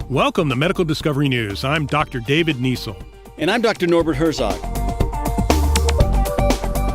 Welcome to Medical Discovery News. I'm Dr. David Niesel. And I'm Dr. Norbert Herzog.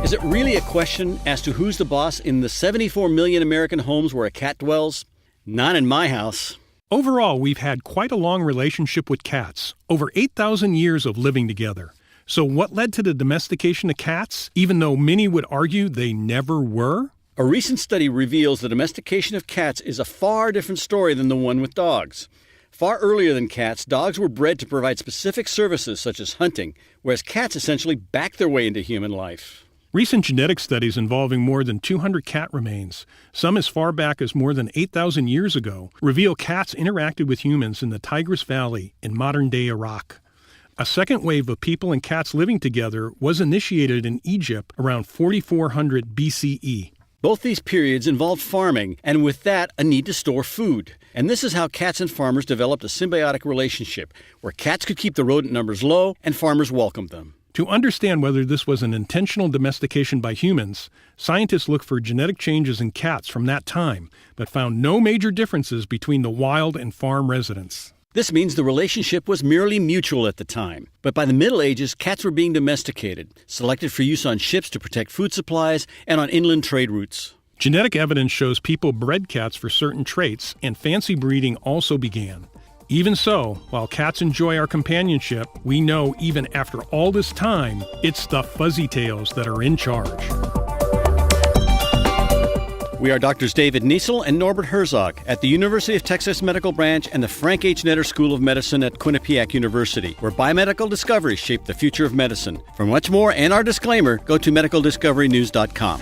Is it really a question as to who's the boss in the 74 million American homes where a cat dwells? Not in my house. Overall, we've had quite a long relationship with cats, over 8,000 years of living together. So what led to the domestication of cats, even though many would argue they never were? A recent study reveals the domestication of cats is a far different story than the one with dogs. Far earlier than cats, dogs were bred to provide specific services such as hunting, whereas cats essentially backed their way into human life. Recent genetic studies involving more than 200 cat remains, some as far back as more than 8,000 years ago, reveal cats interacted with humans in the Tigris Valley in modern-day Iraq. A second wave of people and cats living together was initiated in Egypt around 4400 BCE. Both these periods involved farming, and with that, a need to store food. And this is how cats and farmers developed a symbiotic relationship, where cats could keep the rodent numbers low and farmers welcomed them. To understand whether this was an intentional domestication by humans, scientists looked for genetic changes in cats from that time, but found no major differences between the wild and farm residents. This means the relationship was merely mutual at the time. But by the Middle Ages, cats were being domesticated, selected for use on ships to protect food supplies and on inland trade routes. Genetic evidence shows people bred cats for certain traits, and fancy breeding also began. Even so, while cats enjoy our companionship, we know even after all this time, it's the fuzzy tails that are in charge. We are Drs. David Niesel and Norbert Herzog at the University of Texas Medical Branch and the Frank H. Netter School of Medicine at Quinnipiac University, where biomedical discoveries shape the future of medicine. For much more and our disclaimer, go to medicaldiscoverynews.com.